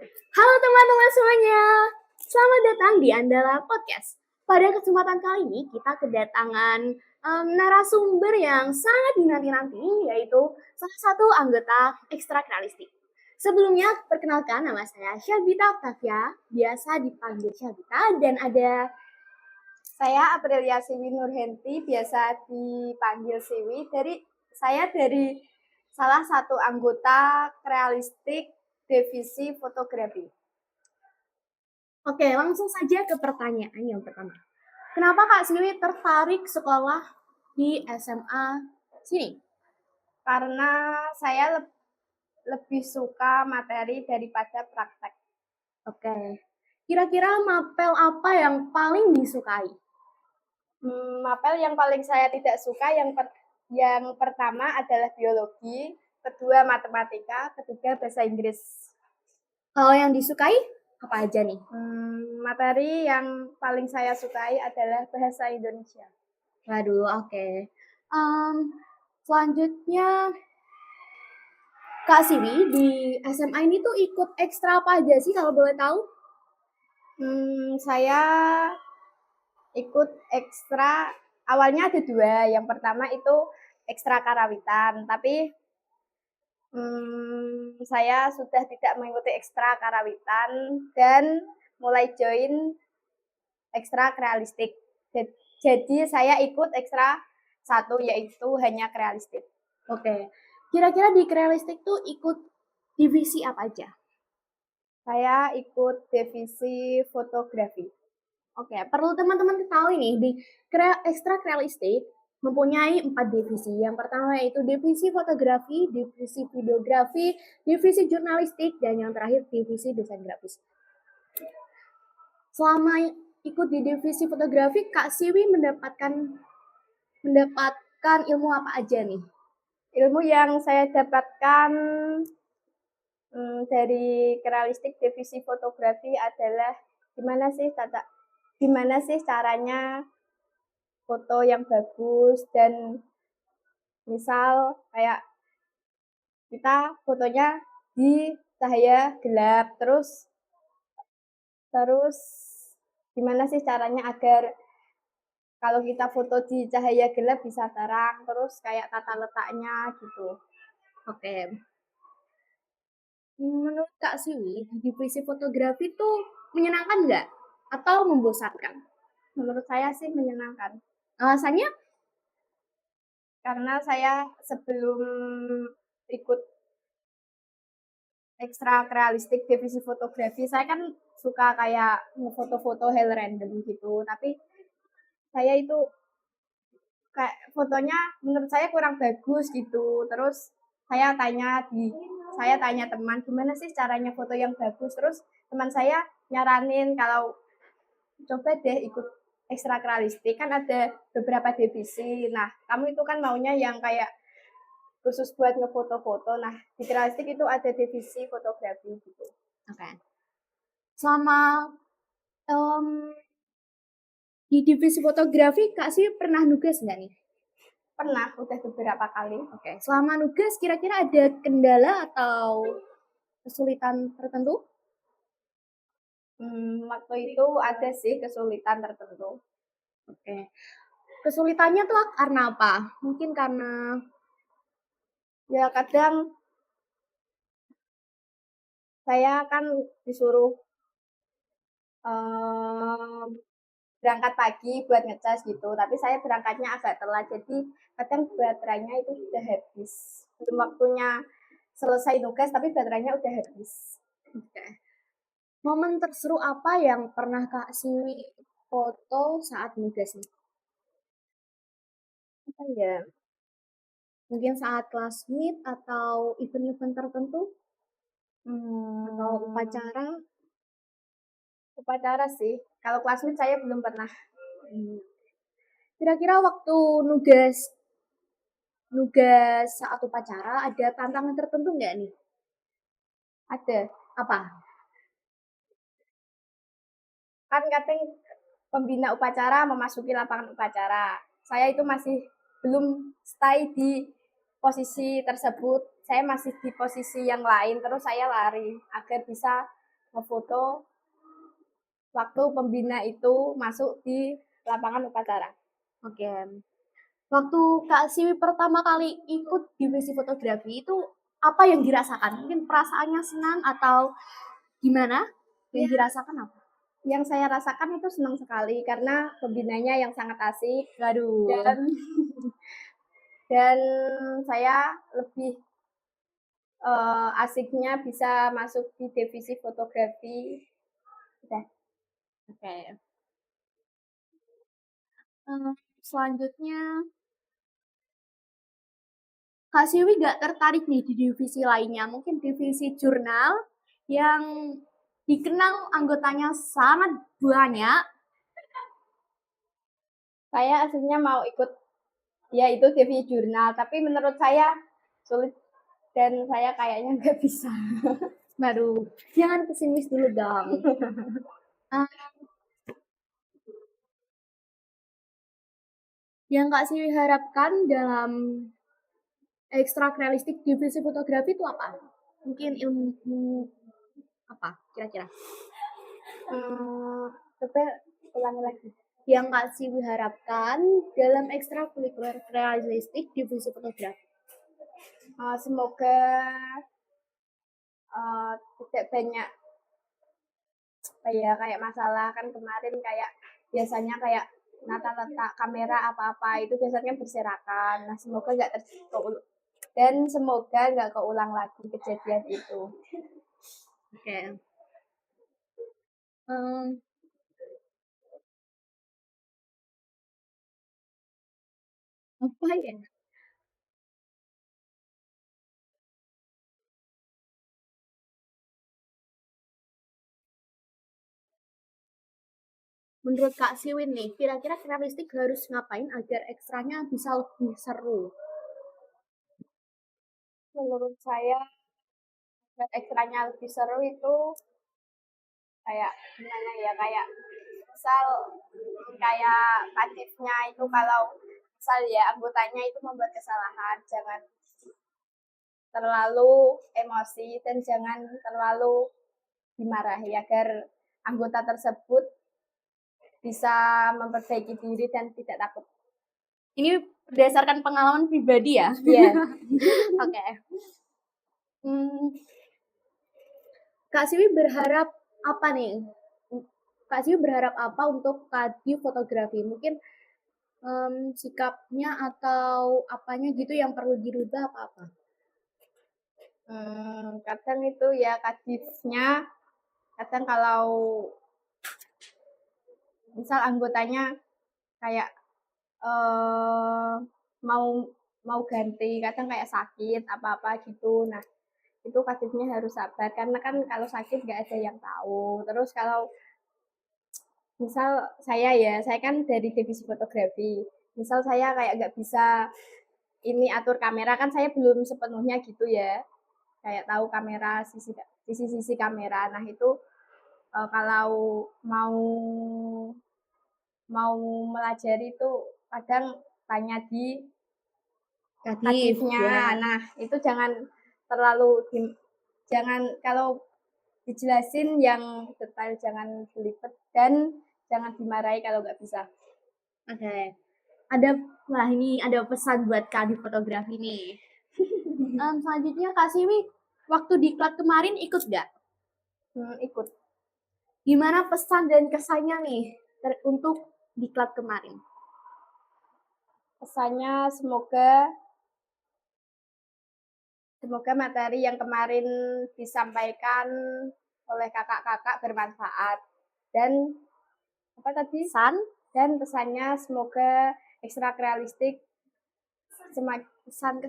Halo teman-teman semuanya, selamat datang di Andala Podcast. Pada kesempatan kali ini kita kedatangan narasumber yang sangat dinanti-nanti, yaitu salah satu anggota Ekstra Krealistik. Sebelumnya, perkenalkan nama saya Syabita Octavia, biasa dipanggil Syabita, dan ada Saya Aprilia Siwi Nurhenti, biasa dipanggil Siwi. Saya dari salah satu anggota Krealistik Divisi Fotografi. Oke, langsung saja ke pertanyaan yang pertama. Kenapa Kak Siwi tertarik sekolah di SMA sini? Karena saya lebih suka materi daripada praktek. Oke. Kira-kira mapel apa yang paling disukai? Mapel yang paling saya tidak suka yang pertama adalah biologi, kedua matematika, ketiga bahasa Inggris. Kalau yang disukai apa aja nih? Materi yang paling saya sukai adalah bahasa Indonesia. Waduh, oke. Selanjutnya, Kak Siwi di SMA ini tuh ikut ekstra apa aja sih kalau boleh tahu? Saya ikut ekstra, awalnya ada dua. Yang pertama itu ekstra karawitan, tapi saya sudah tidak mengikuti ekstra karawitan dan mulai join ekstra krealistik. Jadi saya ikut ekstra satu, yaitu hanya krealistik. Oke. Kira-kira di krealistik tuh ikut divisi apa aja? Saya ikut divisi fotografi. Oke, perlu teman-teman ketahui nih, di ekstra krealistik mempunyai 4 divisi. Yang pertama yaitu divisi fotografi, divisi videografi, divisi jurnalistik, dan yang terakhir divisi desain grafis. Selama ikut di divisi fotografi, Kak Siwi mendapatkan ilmu apa aja nih? Ilmu yang saya dapatkan dari krealistik divisi fotografi adalah gimana sih caranya foto yang bagus, dan misal kayak kita fotonya di cahaya gelap, terus gimana sih caranya agar kalau kita foto di cahaya gelap bisa terang, terus kayak tata letaknya gitu. Oke. Menurut Kak Siwi, di divisi fotografi tuh menyenangkan nggak? Atau membosankan? Menurut saya sih menyenangkan. Alasannya? Karena saya sebelum ikut ekstra krealistik divisi fotografi, saya kan suka kayak foto-foto hal random gitu, tapi saya itu kayak fotonya menurut saya kurang bagus gitu. Terus saya tanya teman, gimana sih caranya foto yang bagus, terus teman saya nyaranin kalau coba deh ikut ekstra krealistik, kan ada beberapa divisi. Nah, kamu itu kan maunya yang kayak khusus buat ngefoto-foto. Nah, di krealistik itu ada divisi fotografi gitu. Oke. Selama di divisi fotografi, Kak Siwi pernah nugas nggak nih? Pernah, udah beberapa kali. Oke. Selama nugas, kira-kira ada kendala atau kesulitan tertentu? Waktu itu ada sih kesulitan tertentu. Oke. Kesulitannya tuh karena apa? Mungkin karena Ya kadang saya kan disuruh berangkat pagi buat ngecas gitu, tapi saya berangkatnya agak telat, jadi kadang baterainya itu sudah habis. Belum waktunya selesai tugas, tapi baterainya udah habis. oke. Momen terseru apa yang pernah Kak Siwi foto saat nugas nih? Apa ya? Mungkin saat class meet atau event-event tertentu atau upacara? Upacara sih. Kalau classmate saya belum pernah. Kira-kira waktu nugas saat upacara ada tantangan tertentu nggak nih? Ada. Apa? Kan kadang pembina upacara memasuki lapangan upacara. Saya itu masih belum stay di posisi tersebut. Saya masih di posisi yang lain, terus saya lari agar bisa ngefoto waktu pembina itu masuk di lapangan upacara. Oke. Waktu Kak Siwi pertama kali ikut divisi fotografi itu apa yang dirasakan? Mungkin perasaannya senang atau gimana? Yang Ya, dirasakan apa? yang saya rasakan itu senang sekali karena pembinanya yang sangat asik Waduh. dan saya lebih asiknya bisa masuk di divisi fotografi. Udah. Oke. Selanjutnya, Kak Siwi gak tertarik nih di divisi lainnya, mungkin divisi jurnal yang dikenal anggotanya sangat banyak. Saya aslinya mau ikut ya itu divisi jurnal, tapi menurut saya sulit dan saya kayaknya nggak bisa. Baru, jangan pesimis dulu dong. Yang Kak Siwi harapkan dalam ekstra realistik divisi fotografi itu apa? Mungkin ilmu apa kira-kira? Coba ulangi lagi. Yang Kak Siwi harapkan dalam ekstra realistik divisi fotografi. Semoga tidak banyak kayak masalah kan kemarin kayak biasanya kayak letak kamera apa-apa itu biasanya berserakan. Nah semoga nggak dan semoga nggak keulang lagi kejadian itu. Oke. Apa ya? Menurut Kak Siwin nih, kira-kira realistik harus ngapain agar ekstranya bisa lebih seru? Menurut saya ekstranya lebih seru itu kayak gimana ya kayak misal kayak kadifnya itu kalau misal ya anggotanya itu membuat kesalahan jangan terlalu emosi dan jangan terlalu dimarahi agar anggota tersebut bisa memperbaiki diri dan tidak takut. Ini berdasarkan pengalaman pribadi ya? Iya. Oke. Kak Siwi berharap apa nih? Kak Siwi berharap apa untuk kadif fotografi? Mungkin sikapnya atau apanya gitu yang perlu dirubah apa-apa? Kadang itu ya kadifnya kadang kalau misal anggotanya kayak mau mau ganti kadang kayak sakit apa-apa gitu. Nah, itu kadifnya harus sabar karena kan kalau sakit nggak ada yang tahu. Terus kalau misal saya kan dari divisi fotografi. Misal saya kayak nggak bisa ini atur kamera kan saya belum sepenuhnya gitu ya. Kayak tahu kamera sisi-sisi kamera. Nah, itu kalau mau melajari itu kadang tanya di kadifnya. Ya. Nah, itu jangan kalau dijelasin yang detail jangan belibet dan jangan dimarahi kalau nggak bisa. Oke. Ini ada pesan buat kadif fotografi nih. Selanjutnya Kak Siwi, waktu diklat kemarin ikut nggak? Ikut. Gimana pesan dan kesannya nih untuk diklat kemarin? Pesannya semoga materi yang kemarin disampaikan oleh kakak-kakak bermanfaat dan apa tadi? Dan pesannya semoga ekstra realistik kesan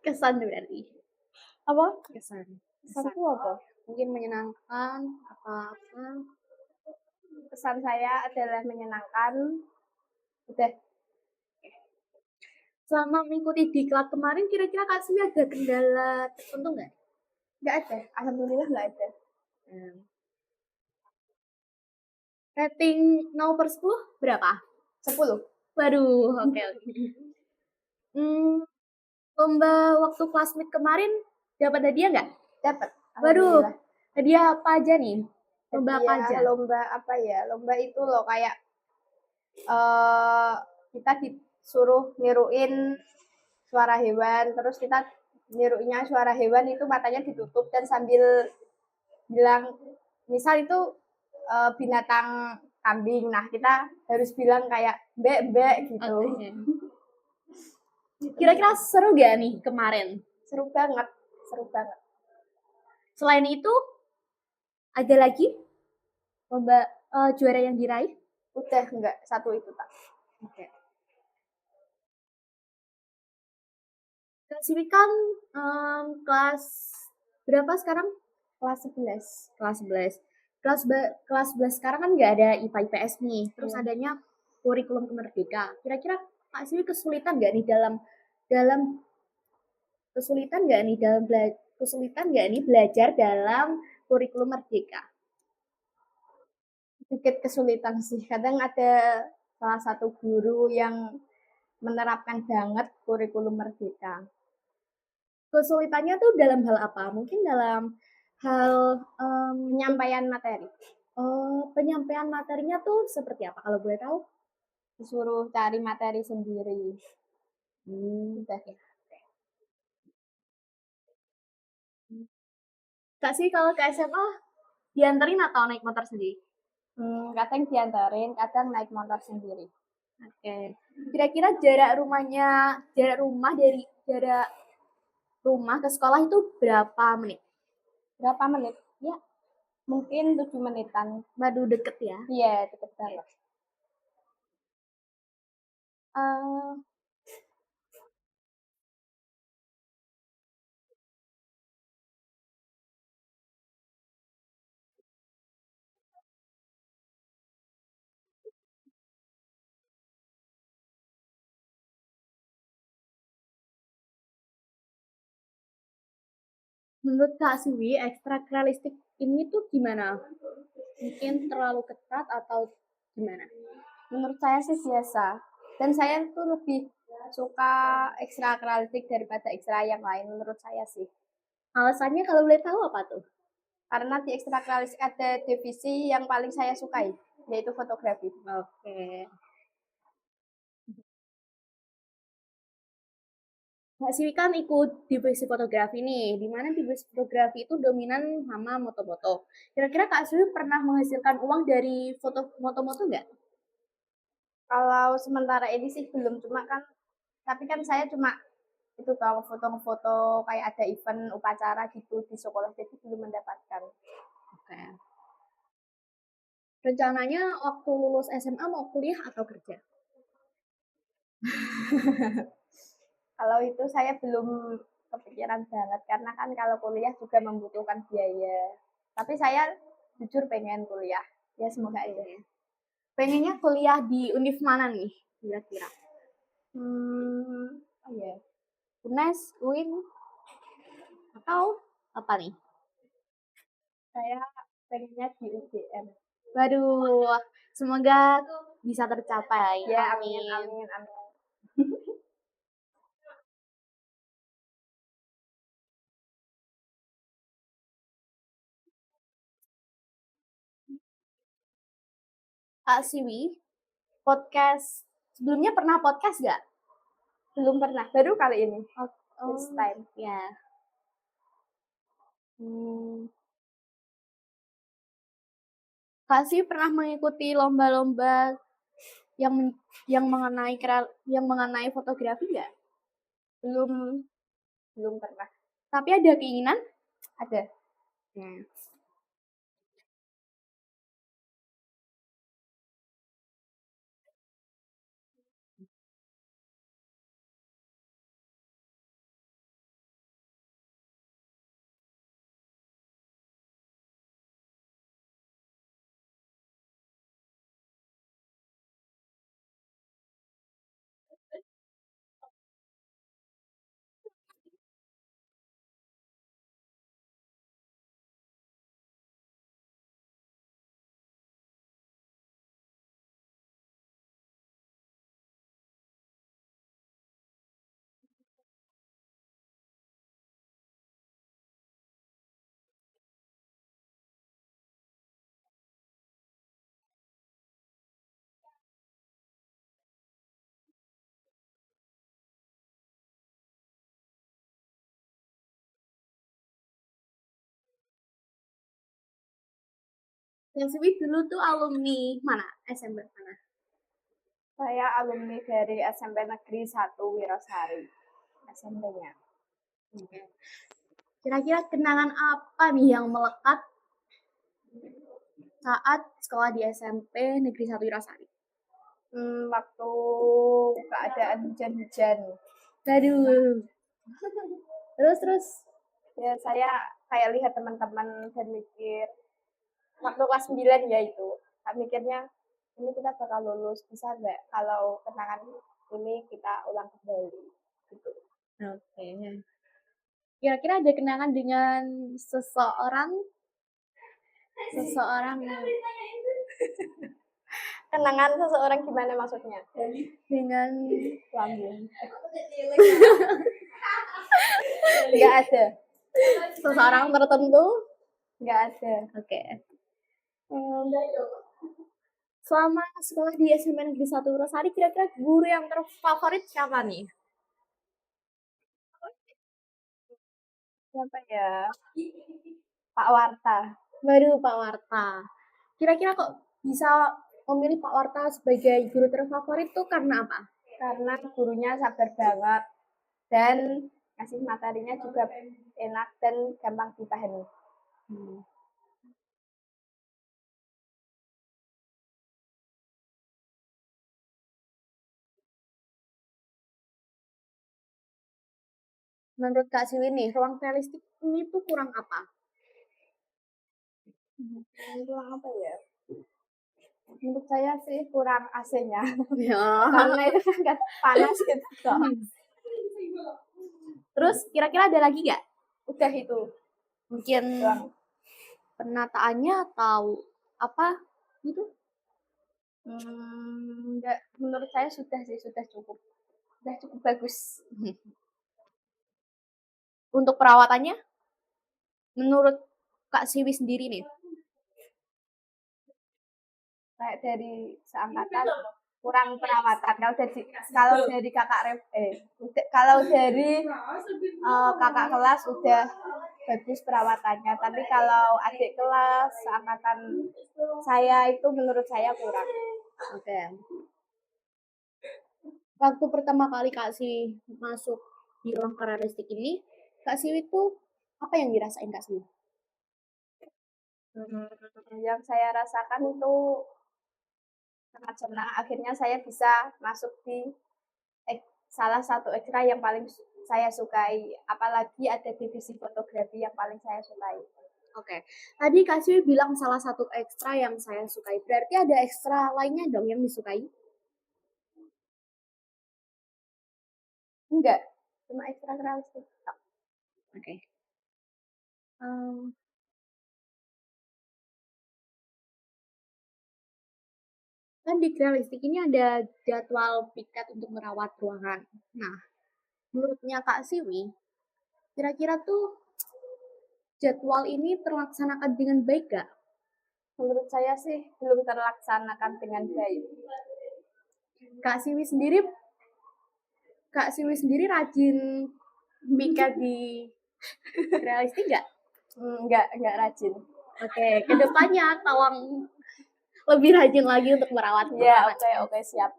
kesan berarti apa? kesan Pesanku apa? mungkin menyenangkan apa-apa. Pesan saya adalah menyenangkan. Udah. Selama mengikuti diklat kemarin kira-kira Kak Siwi ada kendala tertentu nggak? Nggak ada. Alhamdulillah nggak ada. Rating 0/10 berapa? 10. Waduh, oke. Lomba waktu classmeet kemarin dapat hadiah nggak? Dapat. Waduh, Alhamdulillah. hadiah apa aja nih? Lomba apa Hadiah aja? lomba apa ya? Lomba itu loh kayak eh kita disuruh niruin suara hewan, terus kita niruinnya suara hewan itu matanya ditutup dan sambil bilang misal itu binatang kambing. Nah, kita harus bilang kayak mbek mbek gitu. Oke. Kira-kira seru gak nih kemarin? Seru banget, seru banget. Selain itu, ada lagi lomba juara yang diraih? Udah enggak satu itu tak. Oke. Kak Siwi kan kelas berapa sekarang? Kelas 11. Kelas 11. Kelas 11 sekarang kan nggak ada IPA IPS nih. Terus Iya. adanya kurikulum Merdeka. Kira-kira Kak Siwi kesulitan nggak nih dalam dalam kesulitan nggak nih belajar dalam kurikulum Merdeka? Sedikit kesulitan sih. Kadang ada salah satu guru yang menerapkan banget kurikulum Merdeka. Kesulitannya tuh dalam hal apa? Mungkin dalam hal Penyampaian materi. penyampaian materinya tuh seperti apa kalau boleh tahu? Disuruh cari materi sendiri. Udah. Kak sih kalau ke SMA dianterin atau naik motor sendiri? Kadang diantarin, kadang naik motor sendiri. Oke. Kira-kira jarak rumah ke sekolah itu berapa menit? Berapa menit? Ya, Mungkin 7 menitan. waduh deket ya. Iya, deket banget. Eh, menurut Kak Siwi, ekstrakurikuler ini tuh gimana? Mungkin terlalu ketat atau gimana? Menurut saya sih biasa. Dan saya tuh lebih suka ekstrakurikuler daripada ekstra yang lain menurut saya sih. Alasannya kalau boleh tahu apa tuh? Karena di ekstrakurikuler ada divisi yang paling saya sukai, yaitu fotografi. Oke. Kak Siwi kan ikut divisi fotografi nih, di mana divisi fotografi itu dominan sama moto-moto. Kira-kira Kak Siwi pernah menghasilkan uang dari foto moto-moto nggak? Kalau sementara ini sih belum, cuma kan tapi kan saya cuma itu tahu foto-foto kayak ada event upacara gitu di sekolah, jadi belum mendapatkan. Oke. Rencananya waktu lulus SMA mau kuliah atau kerja? Kalau itu saya belum kepikiran banget karena kan kalau kuliah juga membutuhkan biaya. Tapi saya jujur pengen kuliah. Ya semoga aja. Pengennya kuliah di univ mana nih kira-kira? Oh ya. UNES, UIN, atau apa nih? Saya pengennya di UGM. Waduh, semoga bisa tercapai. Ya, amin, amin, amin. Kak Siwi, podcast sebelumnya pernah podcast nggak? Belum pernah, baru kali ini. Oh, First time. ya. Hmm. Kak Siwi pernah mengikuti lomba-lomba yang yang mengenai fotografi nggak? Belum, belum pernah. Tapi ada keinginan? Ada. Ya. Kak Siwi dulu tuh alumni mana? SMP mana? Saya alumni dari SMP Negeri 1 Wirasari. SMP-nya. Oke. Kira-kira kenangan apa nih yang melekat saat sekolah di SMP Negeri 1 Wirasari? Waktu keadaan hujan-hujan. Aduh. Terus. Ya saya kayak lihat teman-teman dan mikir, waktu kelas 9 ya itu, saya mikirnya ini kita bakal lulus, bisa nggak kalau kenangan ini kita ulang kembali gitu. Oke. Kira-kira ada kenangan dengan seseorang yang Kenangan seseorang gimana maksudnya? dengan Lambung. Nggak ada. seseorang tertentu? Nggak ada. Oke. Selama sekolah di SMP Negeri 1 Wirasari, kira-kira guru yang terfavorit siapa nih? Siapa ya? Pak Warta. Baru Pak Warta. Kira-kira kok bisa memilih Pak Warta sebagai guru terfavorit tuh karena apa? Karena gurunya sabar banget dan ngasih materinya juga enak dan gampang dipahami. Menurut Kak Siwi nih, ruang realistik ini tuh kurang apa? Kurang apa ya? Menurut saya sih kurang AC-nya. Ya. Karena itu kan panas gitu kok. Terus kira-kira ada lagi nggak? Udah itu. Mungkin penataannya atau apa gitu? Enggak, menurut saya sudah sih, sudah cukup bagus. Untuk perawatannya, menurut Kak Siwi sendiri nih, Kayak dari seangkatan kurang perawatan. Kalau dari kalau dari kakak kelas udah bagus perawatannya, tapi kalau adik kelas seangkatan saya itu menurut saya kurang. oke. Waktu pertama kali Kak Siwi masuk di ruang realistik ini, Kak Siwi tuh apa yang dirasain Kak Siwi? Yang saya rasakan itu sangat senang. Akhirnya saya bisa masuk di salah satu ekstra yang paling saya sukai. Apalagi ada divisi fotografi yang paling saya sukai. Oke, tadi Kak Siwi bilang salah satu ekstra yang saya sukai. Berarti ada ekstra lainnya dong yang disukai? Enggak, cuma ekstra realistik. Oke. Kan di realistik ini ada jadwal piket untuk merawat ruangan. Nah, menurutnya Kak Siwi, kira-kira tuh jadwal ini terlaksanakan dengan baik gak? Menurut saya sih belum terlaksanakan dengan baik. Kak Siwi sendiri rajin piket di realistik gak? Enggak rajin. Oke, kedepannya tolong lebih rajin lagi untuk merawat Ya, ruangan. oke, siap.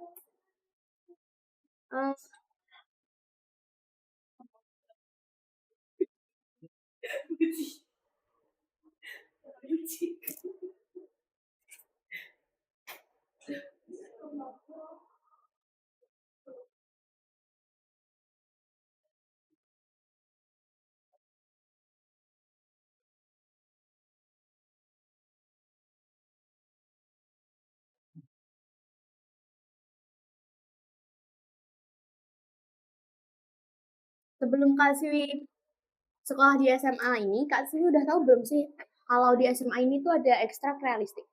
Sebelum Kak Siwi sekolah di SMA ini, Kak Siwi udah tahu belum sih kalau di SMA ini tuh ada ekstra realistik?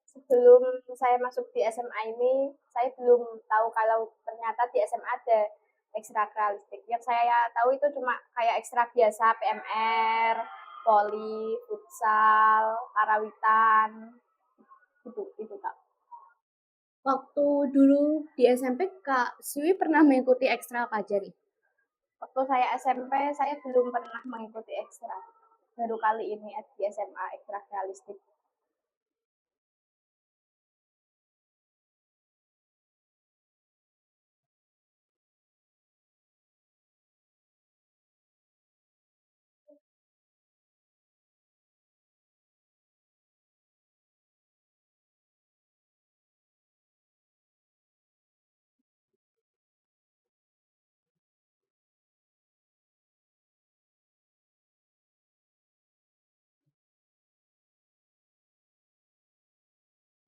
Sebelum saya masuk di SMA ini, saya belum tahu kalau ternyata di SMA ada ekstra realistik. Yang saya tahu itu cuma kayak ekstra biasa, PMR, poli, futsal, karawitan, itu Kak. Waktu dulu di SMP, Kak Siwi pernah mengikuti ekstra apa aja nih? Waktu saya SMP, saya belum pernah mengikuti ekstra. Baru kali ini di SMA ekstra realistik.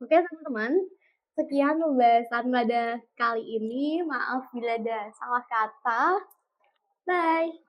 Oke teman-teman, sekian pembahasan pada kali ini. Maaf bila ada salah kata. Bye.